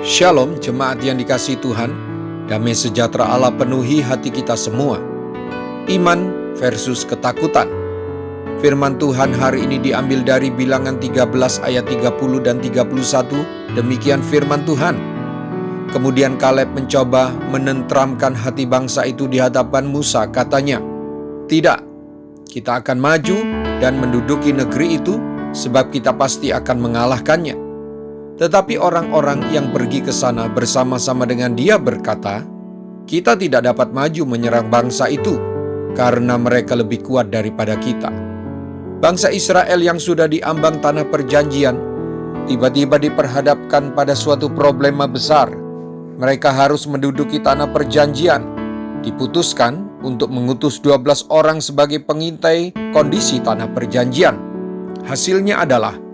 Shalom jemaat yang dikasihi Tuhan, damai sejahtera Allah penuhi hati kita semua. Iman versus ketakutan. Firman Tuhan hari ini diambil dari Bilangan 13 ayat 30 dan 31, demikian firman Tuhan. Kemudian Kaleb mencoba menenteramkan hati bangsa itu di hadapan Musa, katanya, "Tidak, kita akan maju dan menduduki negeri itu, sebab kita pasti akan mengalahkannya." Tetapi orang-orang yang pergi ke sana bersama-sama dengan dia berkata, "Kita tidak dapat maju menyerang bangsa itu, karena mereka lebih kuat daripada kita." Bangsa Israel yang sudah diambang tanah perjanjian, tiba-tiba diperhadapkan pada suatu problema besar. Mereka harus menduduki tanah perjanjian. Diputuskan untuk mengutus 12 orang sebagai pengintai kondisi tanah perjanjian. Hasilnya adalah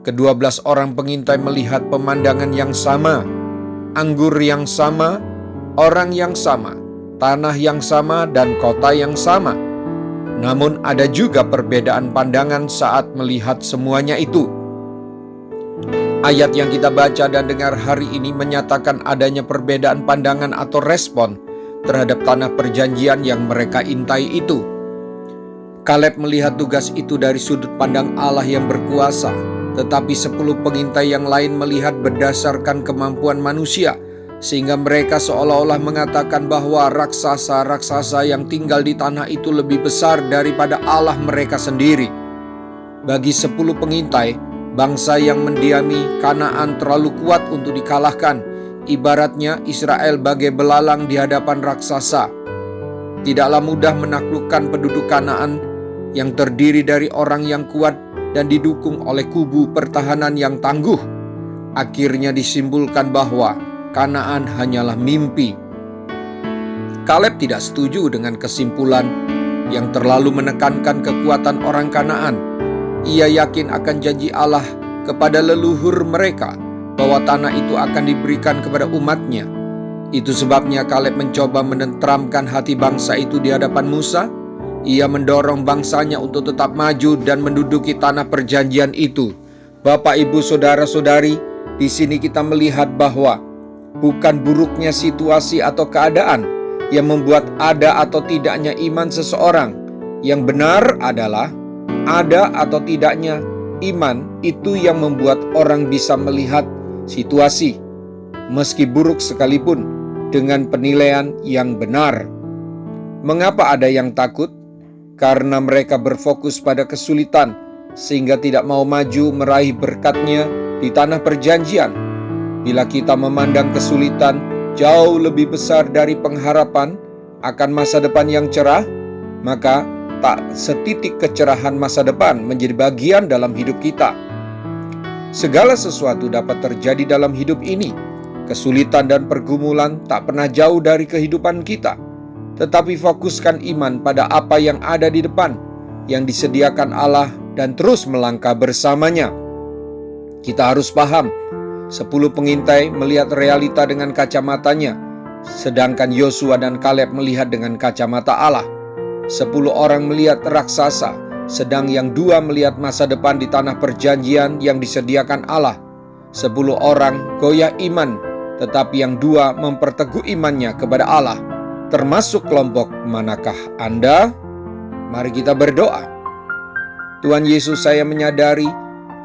ke-12 orang pengintai melihat pemandangan yang sama, anggur yang sama, orang yang sama, tanah yang sama, dan kota yang sama. Namun ada juga perbedaan pandangan saat melihat semuanya itu. Ayat yang kita baca dan dengar hari ini menyatakan adanya perbedaan pandangan atau respon terhadap tanah perjanjian yang mereka intai itu. Kaleb melihat tugas itu dari sudut pandang Allah yang berkuasa, tetapi 10 pengintai yang lain melihat berdasarkan kemampuan manusia, sehingga mereka seolah-olah mengatakan bahwa raksasa-raksasa yang tinggal di tanah itu lebih besar daripada Allah mereka sendiri. Bagi 10 pengintai, bangsa yang mendiami Kanaan terlalu kuat untuk dikalahkan. Ibaratnya Israel bagai belalang di hadapan raksasa. Tidaklah mudah menaklukkan penduduk Kanaan yang terdiri dari orang yang kuat dan didukung oleh kubu pertahanan yang tangguh. Akhirnya disimpulkan bahwa Kanaan hanyalah mimpi. Kaleb tidak setuju dengan kesimpulan yang terlalu menekankan kekuatan orang Kanaan. Ia yakin akan janji Allah kepada leluhur mereka bahwa tanah itu akan diberikan kepada umatnya. Itu sebabnya Kaleb mencoba menenteramkan hati bangsa itu di hadapan Musa. Ia mendorong bangsanya untuk tetap maju dan menduduki tanah perjanjian itu. Bapak, Ibu, saudara-saudari, di sini kita melihat bahwa bukan buruknya situasi atau keadaan yang membuat ada atau tidaknya iman seseorang. Yang benar adalah ada atau tidaknya iman itu yang membuat orang bisa melihat situasi, meski buruk sekalipun, dengan penilaian yang benar. Mengapa ada yang takut? Karena mereka berfokus pada kesulitan, sehingga tidak mau maju meraih berkatnya di tanah perjanjian. Bila kita memandang kesulitan jauh lebih besar dari pengharapan akan masa depan yang cerah, maka tak setitik kecerahan masa depan menjadi bagian dalam hidup kita. Segala sesuatu dapat terjadi dalam hidup ini. Kesulitan dan pergumulan tak pernah jauh dari kehidupan kita. Tetapi fokuskan iman pada apa yang ada di depan, yang disediakan Allah, dan terus melangkah bersamanya. Kita harus paham, 10 pengintai melihat realita dengan kacamatanya, sedangkan Yosua dan Kaleb melihat dengan kacamata Allah. 10 orang melihat raksasa, sedang yang 2 melihat masa depan di tanah perjanjian yang disediakan Allah. 10 orang goyah iman, tetapi yang 2 memperteguh imannya kepada Allah. Termasuk kelompok manakah Anda? Mari kita berdoa. Tuhan Yesus, saya menyadari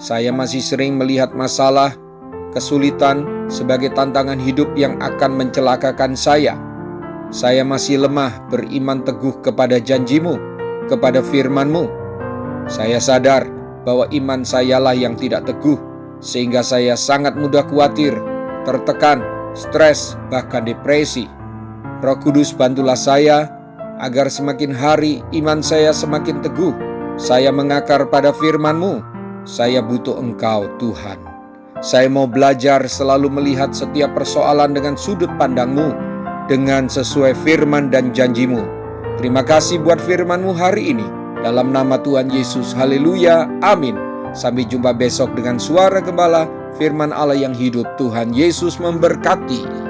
saya masih sering melihat masalah, kesulitan sebagai tantangan hidup yang akan mencelakakan saya. Saya masih lemah beriman teguh kepada janji-Mu, kepada firman-Mu. Saya sadar bahwa iman sayalah yang tidak teguh, sehingga saya sangat mudah khawatir, tertekan, stres, bahkan depresi. Roh Kudus, bantulah saya agar semakin hari iman saya semakin teguh. Saya mengakar pada firman-Mu. Saya butuh Engkau, Tuhan. Saya mau belajar selalu melihat setiap persoalan dengan sudut pandang-Mu, dengan sesuai firman dan janji-Mu. Terima kasih buat firman-Mu hari ini. Dalam nama Tuhan Yesus, haleluya, amin. Sampai jumpa besok dengan suara gembala, firman Allah yang hidup. Tuhan Yesus memberkati.